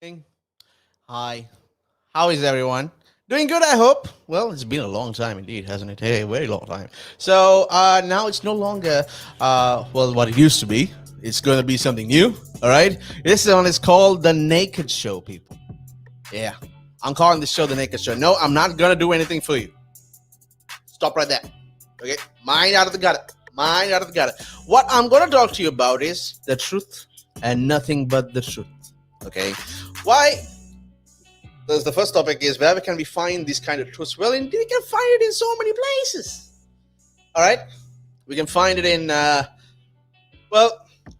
Morning. Hi. How is everyone? Doing good, I hope. Well, it's been a long time indeed, hasn't it? Hey, a very long time. So now it's no longer what it used to be. It's going to be something new. All right. This one is called the Naked Show, people. Yeah, I'm calling this show the Naked Show. No, I'm not going to do anything for you. Stop right there. Okay, mind out of the gutter. Mind out of the gutter. What I'm going to talk to you about is the truth and nothing but the truth. Okay, why? Because the first topic is where can we find these kind of truths? Well, indeed, we can find it in so many places. All right, we can find it in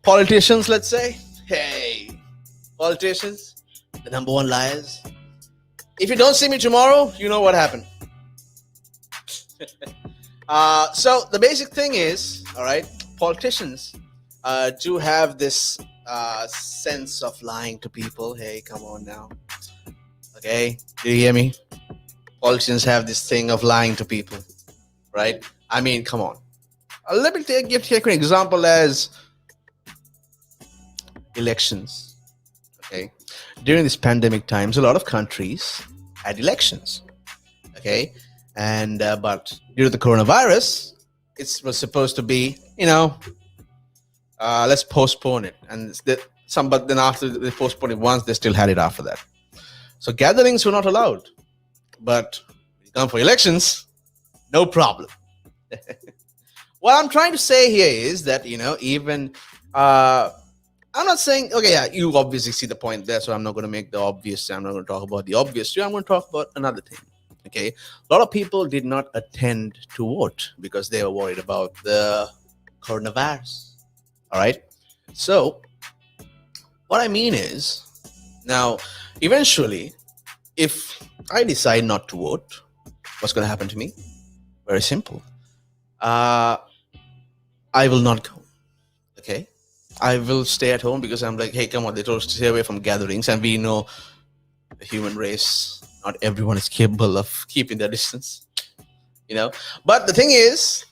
politicians. Let's say, hey, politicians, the number one liars. If you don't see me tomorrow, you know what happened. So the basic thing is, all right, politicians do have this sense of lying to people. Hey, come on now. Okay, do you hear me? Politicians have this thing of lying to people, right? I mean, come on. Let me take an example as elections. Okay, during this pandemic times, a lot of countries had elections. Okay, and but due to the coronavirus, it was supposed to be, let's postpone it. And but then after they postponed it once, they still had it after that. So gatherings were not allowed. But when you come for elections, no problem. What I'm trying to say here is that, even I'm not saying, okay, yeah, you obviously see the point there, so I'm not going to make the obvious. I'm not going to talk about the obvious. I'm going to talk about another thing. Okay, a lot of people did not attend to vote because they were worried about the coronavirus. All right, so what I mean is, now eventually, if I decide not to vote, what's going to happen to me? Very simple. I will not go. Okay, I will stay at home because I'm like, hey, come on, they told us to stay away from gatherings, and we know the human race, not everyone is capable of keeping their distance, But the thing is,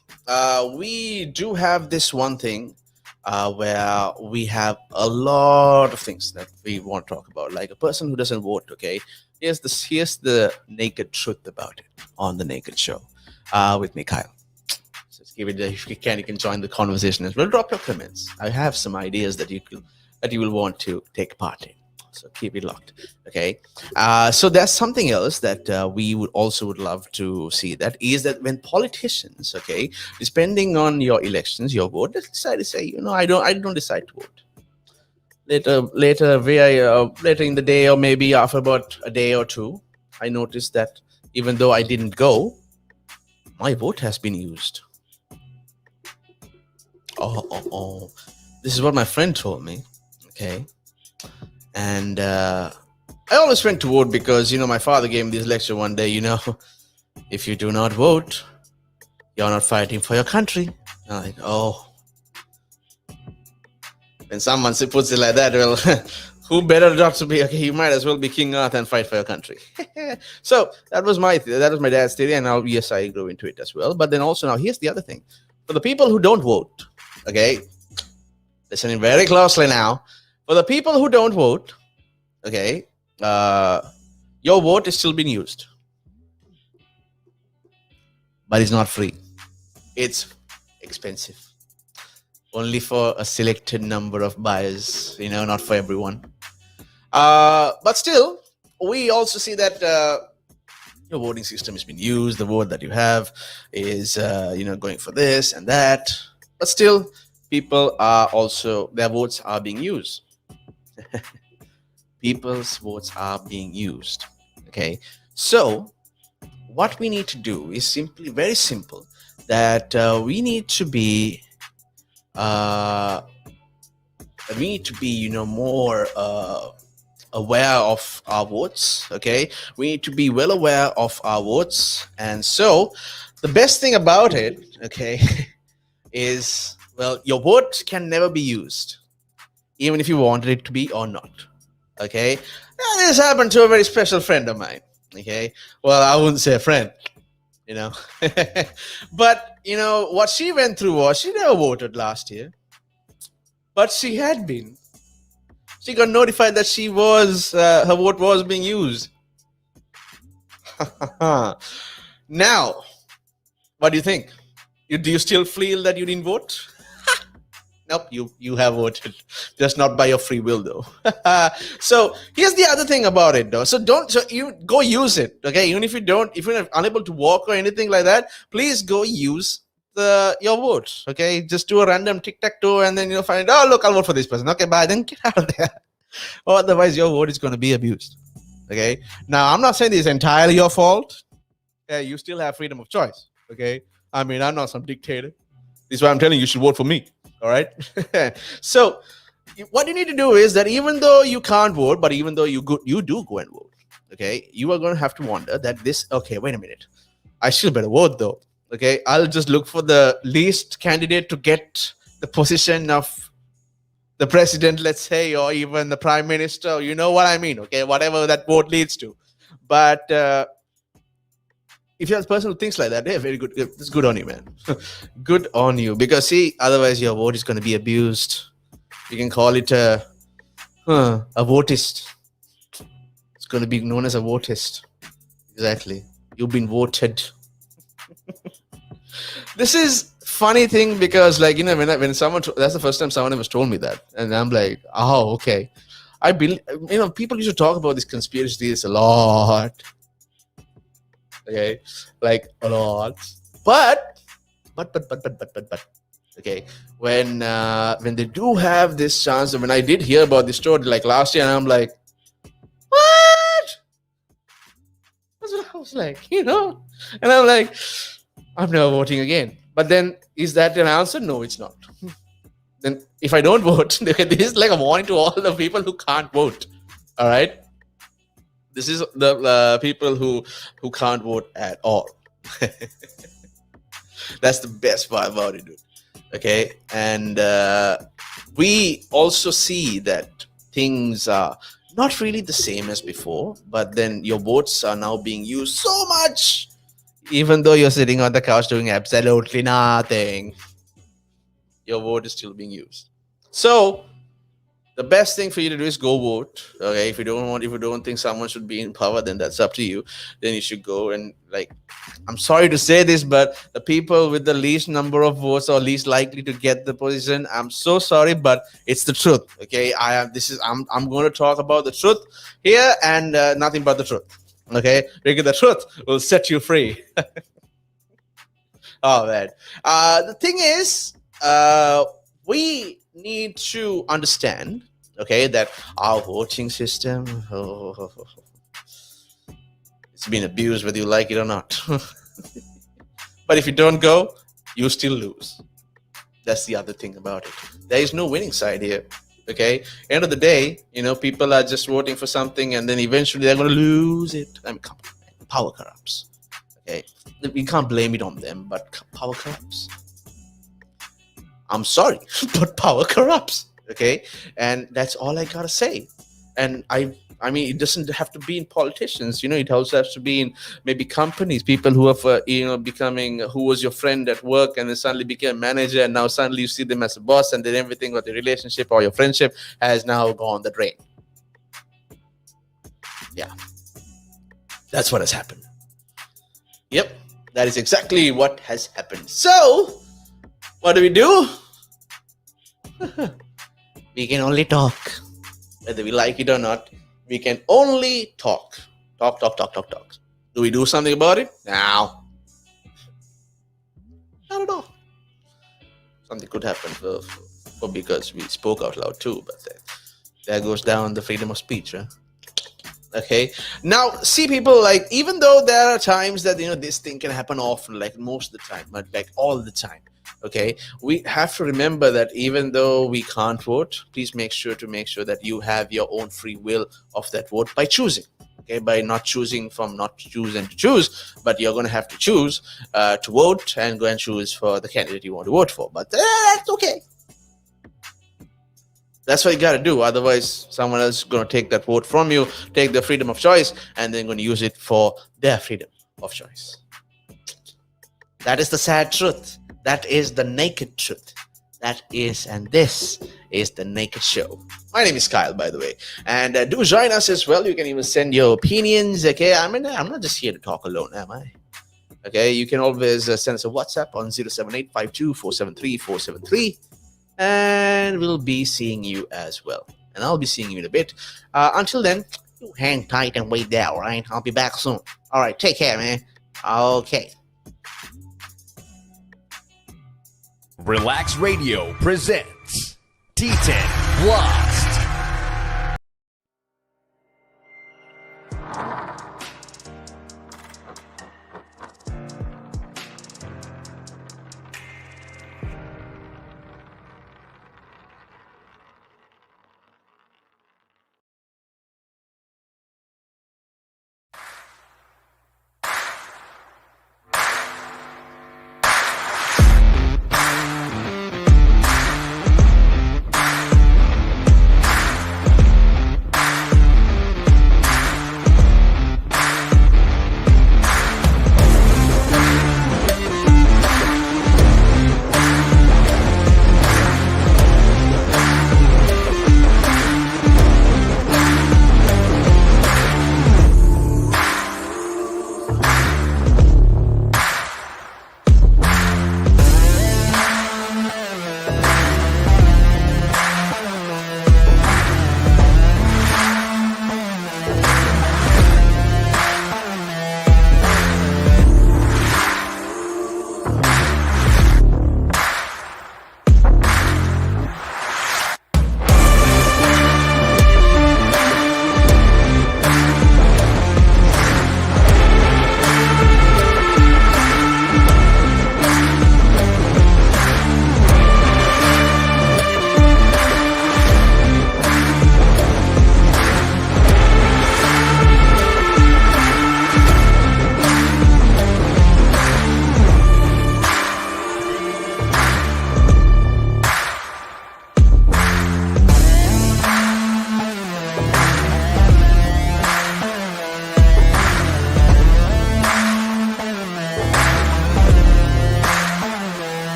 we do have this one thing where we have a lot of things that we want to talk about, like a person who doesn't vote. Okay, here's the naked truth about it on the Naked Show with me, Kyle. So give it if you can join the conversation as well. Drop your comments. I have some ideas that you will want to take part in. So keep it locked. Okay. So there's something else that we would love to see. That is that when politicians, okay, depending on your elections, your vote, they decide to say, I don't decide to vote. Later in the day, or maybe after about a day or two, I noticed that even though I didn't go, my vote has been used. Oh. This is what my friend told me. Okay. And I always went to vote because, my father gave me this lecture one day, if you do not vote, you're not fighting for your country. And I'm like, oh. When someone puts it like that, well, who better not to be? Okay, you might as well be King Arthur and fight for your country. So that was my dad's theory, and now, yes, I grew into it as well. But then also now, here's the other thing. For the people who don't vote, okay, listening very closely now, for the people who don't vote, okay, your vote is still being used. But it's not free. It's expensive. Only for a selected number of buyers, not for everyone. But still, we also see that your voting system has been used. The vote that you have is, going for this and that. But still, people are also, their votes are being used. People's votes are being used. Okay, so what we need to do is very simple, that we need to be more aware of our votes. Okay, we need to be well aware of our votes. And so the best thing about it, okay, is, well, your vote can never be used, even if you wanted it to be or not. Okay, now, this happened to a very special friend of mine. Okay, well, I wouldn't say a friend, but what she went through was she never voted last year, but she had been She got notified that her vote was being used. Now, what do you think? Do you still feel that you didn't vote? Nope, you have voted, just not by your free will though. So here's the other thing about it though. So you go use it, okay? Even if you're unable to walk or anything like that, please go use your vote, okay? Just do a random tic-tac-toe and then you'll find, oh look, I'll vote for this person. Okay, bye, then get out of there. Or otherwise your vote is going to be abused. Okay. Now I'm not saying this is entirely your fault. Yeah, you still have freedom of choice. Okay. I mean, I'm not some dictator. This is why I'm telling you, you should vote for me. All right. So what you need to do is that even though you can't vote, but even though you do go and vote, okay, you are going to have to wonder that okay, wait a minute. I still better vote though. Okay. I'll just look for the least candidate to get the position of the president, let's say, or even the prime minister. You know what I mean. Okay. Whatever that vote leads to. But if you're a person who thinks like that, yeah, very good. It's good on you, man. Good on you. Because see, otherwise your vote is going to be abused. You can call it a votist. It's going to be known as a votist. Exactly. You've been voted. This is funny thing because, like, you know, when someone, that's the first time someone ever told me that. And I'm like, oh, okay. I believe, you know, people used to talk about these conspiracy theories a lot. Okay, like a lot, but, okay, when they do have this chance, and when I did hear about this story like last year, and I'm like, what? That's what I was like, you know, and I'm like, I'm never voting again. But then, is that an answer? No, it's not. Then, if I don't vote, this is like a warning to all the people who can't vote. All right. This is the people who can't vote at all. That's the best part about it, dude. Okay, and we also see that things are not really the same as before, but then your votes are now being used so much, even though you're sitting on the couch doing absolutely nothing. Your vote is still being used. So the best thing for you to do is go vote. Okay, if you don't think someone should be in power, then that's up to you. Then you should go and, like, I'm sorry to say this, but the people with the least number of votes or least likely to get the position, I'm so sorry, but it's the truth. Okay, I'm going to talk about the truth here and nothing but the truth. Okay, because the truth will set you free. Oh man, the thing is, we need to understand, okay, that our voting system, it's been abused whether you like it or not. But if you don't go, you still lose. That's the other thing about it. There is no winning side here. Okay, end of the day, you know, people are just voting for something and then eventually they're going to lose it. I mean, come on, power corrupts. Okay, we can't blame it on them, but power corrupts. I'm sorry, but power corrupts. Okay, and that's all I gotta say. And I mean, it doesn't have to be in politicians. You know, it also has to be in maybe companies. People who have, who was your friend at work and then suddenly became a manager, and now suddenly you see them as a boss, and then everything about the relationship or your friendship has now gone the drain. Yeah, that's what has happened. Yep, that is exactly what has happened. So, what do? We can only talk. Whether we like it or not, we can only talk. Talk. Do we do something about it? No. Not at all. Something could happen for because we spoke out loud too, but there goes down the freedom of speech, right? Okay. Now, see, people, like, even though there are times that, you know, this thing can happen often, like most of the time, but like all the time. Okay, we have to remember that even though we can't vote, please make sure that you have your own free will of that vote by choosing. Okay, by not choosing from not to choose and to choose, but you're going to have to choose to vote and go and choose for the candidate you want to vote for. But that's okay. That's what you got to do. Otherwise, someone else is going to take that vote from you, take the freedom of choice, and then going to use it for their freedom of choice. That is the sad truth. That is the naked truth. And this is The Naked Show. My name is Kyle, by the way. And do join us as well. You can even send your opinions, okay? I mean, I'm not just here to talk alone, am I? Okay, you can always send us a WhatsApp on 07852473473, and we'll be seeing you as well. And I'll be seeing you in a bit. Until then, you hang tight and wait there, all right? I'll be back soon. All right, take care, man. Okay. Relaks Radio presents T10 Lost.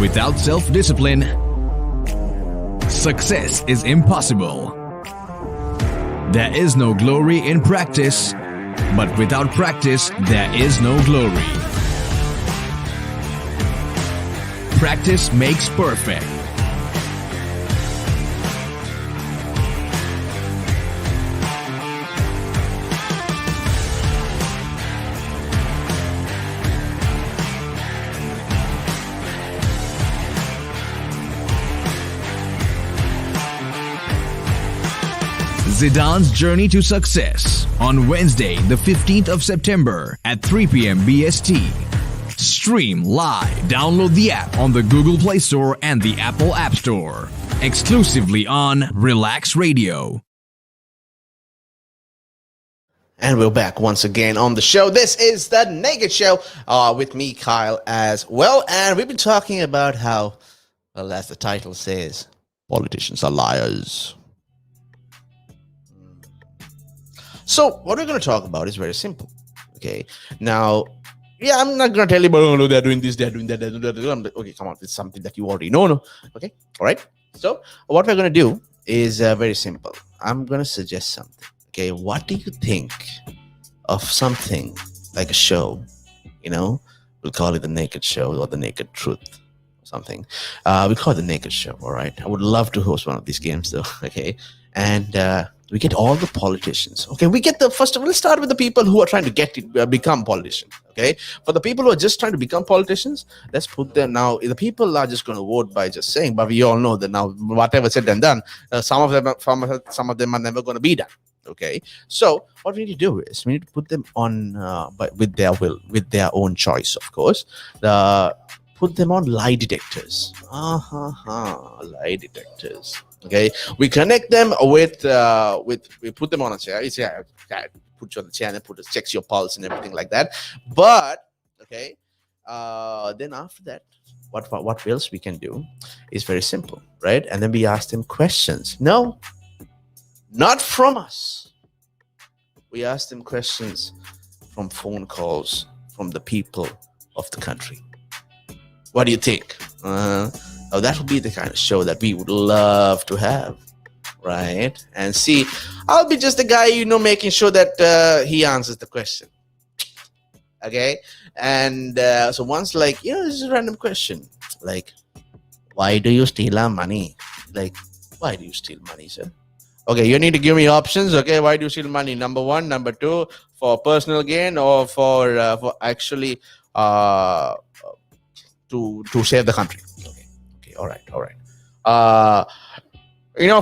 Without self-discipline, success is impossible. There is no glory in practice, but without practice, there is no glory. Practice makes perfect. Zidane's Journey to Success on Wednesday, the 15th of September at 3 p.m. BST. Stream live. Download the app on the Google Play Store and the Apple App Store. Exclusively on Relaks Radio. And we're back once again on the show. This is The Naked Show with me, Kyle, as well. And we've been talking about how, well, as the title says, politicians are liars. So what we're going to talk about is very simple. Okay. Now, yeah, I'm not going to tell you about, oh, no, they're doing this, they're doing that, they're doing that. Okay, come on. It's something that you already know. No? Okay. All right. So what we're going to do is very simple. I'm going to suggest something. Okay. What do you think of something like a show? You know, we'll call it The Naked Show or The Naked Truth. something. We call it the Naked Show. All right. I would love to host one of these games, though. Okay. And we get all the politicians. Okay. We get first of all, let's start with the people who are trying to become politicians. Okay. For the people who are just trying to become politicians, let's put them now. The people are just going to vote by just saying, but we all know that now, whatever said and done, some of them are never going to be done. Okay, so what we need to do is we need to put them on, but with their will, with their own choice, of course. Put them on lie detectors. Lie detectors. Okay, we connect them with we put them on a chair. It's put you on the chair and checks your pulse and everything like that. But okay, then after that, what else we can do is very simple, right? And then we ask them questions. No. Not from us. We ask them questions from phone calls from the people of the country. What do you think? That would be the kind of show that we would love to have, right? And see, I'll be just the guy, making sure that he answers the question. Okay? And so once, this is a random question. Like, why do you steal our money? Like, why do you steal money, sir? Okay, you need to give me options. Okay, why do you steal money? Number one, number two, for personal gain or for actually to save the country. Okay, all right.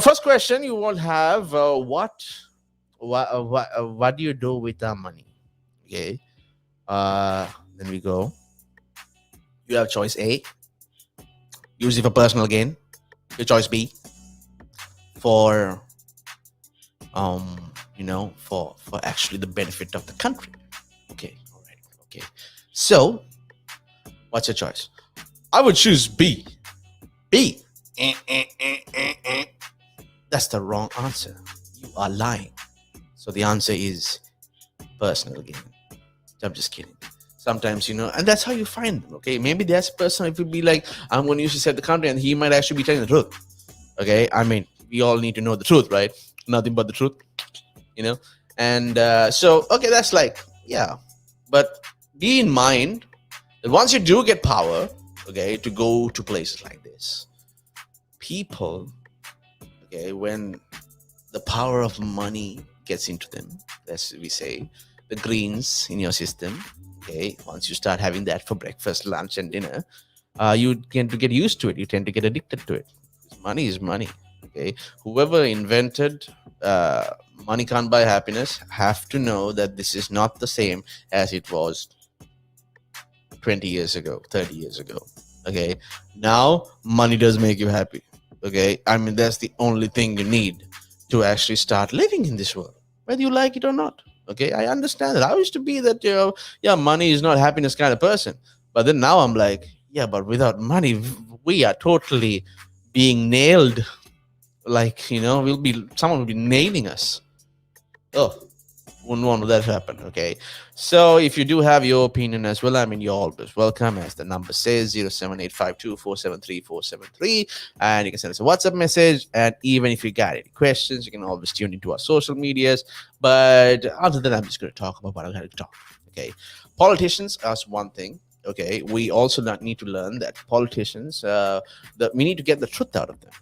First question you will have what do you do with our money? Okay, then we go. You have choice A, use it for personal gain. Your choice B, for for actually the benefit of the country. Okay, all right, okay. So, what's your choice? I would choose B. B. That's the wrong answer. You are lying. So the answer is personal gain. I'm just kidding. Sometimes, and that's how you find them. Okay, maybe that's a person. If you be like, I'm going to use to save the country, and he might actually be telling the truth. Okay, I mean, we all need to know the truth, right? Nothing but the truth, and so okay, that's but be in mind that once you do get power, okay, to go to places like this, people, okay, when the power of money gets into them, as we say, the greens in your system, okay, once you start having that for breakfast, lunch, and dinner, you tend to get used to it. You tend to get addicted to it. Money is money. Okay, whoever invented money can't buy happiness have to know that this is not the same as it was 20 years ago, 30 years ago. Okay, now money does make you happy. Okay, I mean, that's the only thing you need to actually start living in this world, whether you like it or not. Okay, I understand that. I used to be that, money is not happiness kind of person. But then now I'm like, yeah, but without money, we are totally being nailed. Like, someone will be nailing us. Oh, wouldn't want that to happen. Okay, so if you do have your opinion as well, I mean, you're always welcome. As the number says, 07852473473, and you can send us a WhatsApp message. And even if you got any questions, you can always tune into our social medias. But other than that, I'm just going to talk about what I'm going to talk. Okay, politicians are one thing. Okay, we also need to learn that politicians, that we need to get the truth out of them.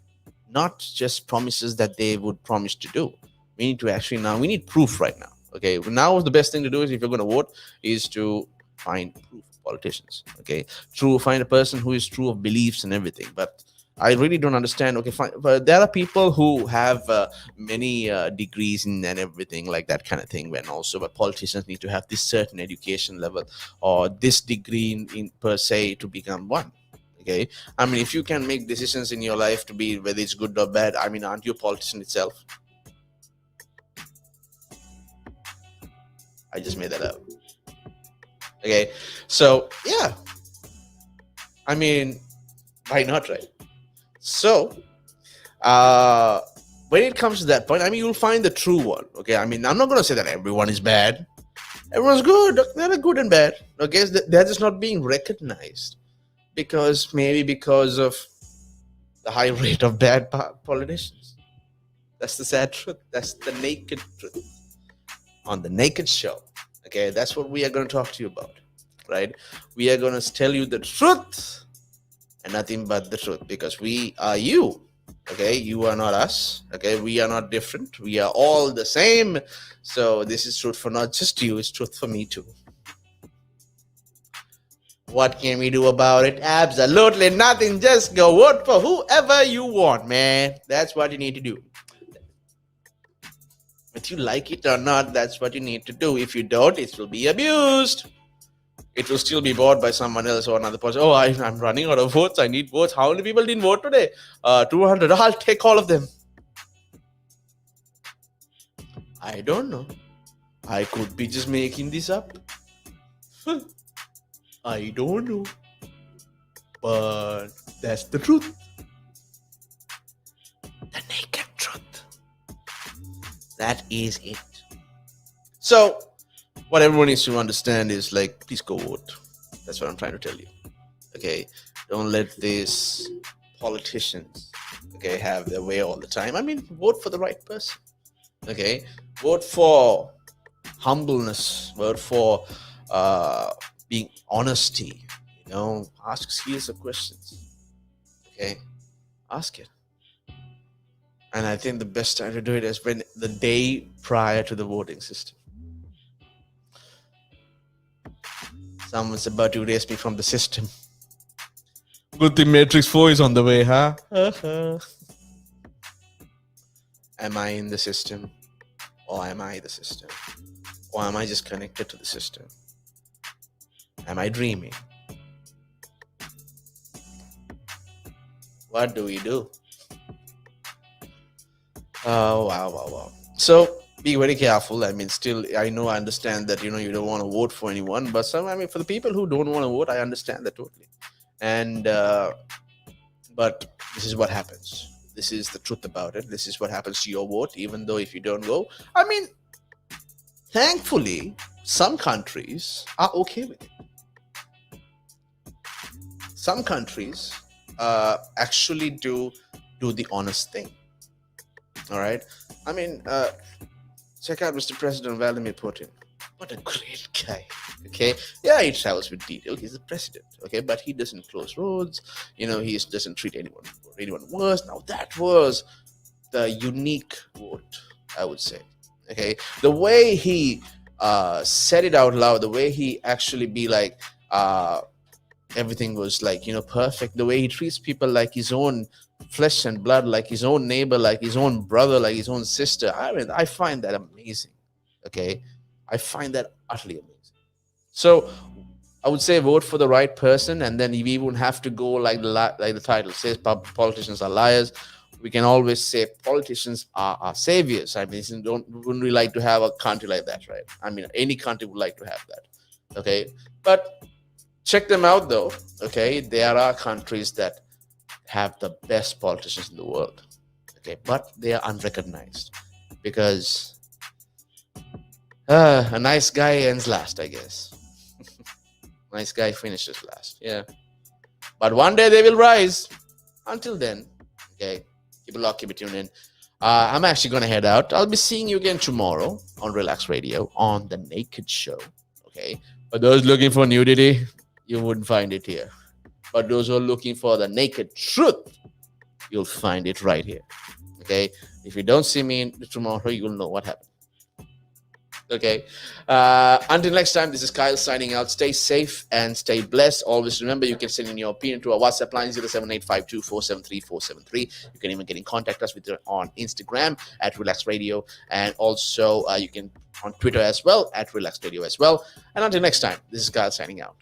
Not just promises that they would promise to do. We need to actually we need proof right now. Okay, now the best thing to do is, if you're going to vote, is to find proof of politicians. Okay, find a person who is true of beliefs and everything. But I really don't understand. Okay, fine. But there are people who have many degrees and everything like that kind of thing. But politicians need to have this certain education level or this degree in per se to become one. Okay, I mean, if you can make decisions in your life to be whether it's good or bad, I mean, aren't you a politician itself? I just made that up. Okay, so yeah, I mean, why not, right? So when it comes to that point, I mean, you'll find the true one. Okay, I mean, I'm not going to say that everyone is bad. Everyone's good. They're good and bad. Okay, they're just not being recognized because of the high rate of bad politicians. That's the sad truth. That's the naked truth on the Naked Show. Okay, that's what we are going to talk to you about, right? We are going to tell you the truth and nothing but the truth, because we are you. Okay, you are not us. Okay, we are not different. We are all the same. So this is truth for not just you, it's truth for me too. What can we do about it? Absolutely nothing. Just go vote for whoever you want, man. That's what you need to do. If you like it or not, that's what you need to do. If you don't, it will be abused. It will still be bought by someone else or another person. Oh, I'm running out of votes. I need votes. How many people didn't vote today? 200. I'll take all of them. I don't know. I could be just making this up. I don't know. But that's the truth. The naked truth. That is it. So, what everyone needs to understand is, like, please go vote. That's what I'm trying to tell you. Okay, don't let these politicians, okay, have their way all the time. I mean, vote for the right person. Okay, vote for humbleness. Vote for being honesty. You know, ask series of questions. Okay, ask it. And I think the best time to do it is when the day prior to the voting system. Someone's about to erase me from the system. Good thing Matrix 4 is on the way, huh? Am I in the system? Or am I the system? Or am I just connected to the system? Am I dreaming? What do we do? Oh, wow. So, be very careful. I mean, still, I understand that, you don't want to vote for anyone, but for the people who don't want to vote, I understand that totally. And, but this is what happens. This is the truth about it. This is what happens to your vote, even though if you don't go. I mean, thankfully, some countries are okay with it. Some countries actually do the honest thing. All right. I mean, check out Mr. President Vladimir Putin. What a great guy. Okay. Yeah, he travels with detail. He's the president. Okay. But he doesn't close roads. He doesn't treat anyone worse. Now, that was the unique vote, I would say. Okay. The way he said it out loud, the way he actually be like, everything was like, perfect. The way he treats people like his own flesh and blood, like his own neighbor, like his own brother, like his own sister. I mean, I find that amazing. Okay, I find that utterly amazing. So I would say vote for the right person, and then we won't have to go like the title says, politicians are liars. We can always say politicians are our saviors. I mean, wouldn't we like to have a country like that, right? I mean, any country would like to have that. Okay, but check them out though. Okay, there are countries that have the best politicians in the world. Okay, but they are unrecognized because a nice guy ends last, I guess. Nice guy finishes last. Yeah, but one day they will rise. Until then, okay, keep it locked, keep it tuned in. I'm actually gonna head out. I'll be seeing you again tomorrow on Relaks Radio on the Naked Show. Okay, for those looking for nudity, you wouldn't find it here. But those who are looking for the naked truth, you'll find it right here. Okay? If you don't see me tomorrow, you'll know what happened. Okay? Until next time, this is Kyle signing out. Stay safe and stay blessed. Always remember, you can send in your opinion to our WhatsApp line 07852473473. You can even get in contact us with on Instagram at Relaks Radio, and also you can on Twitter as well at Relaks Radio as well. And until next time, this is Kyle signing out.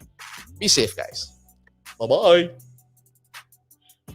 Be safe, guys. Bye-bye.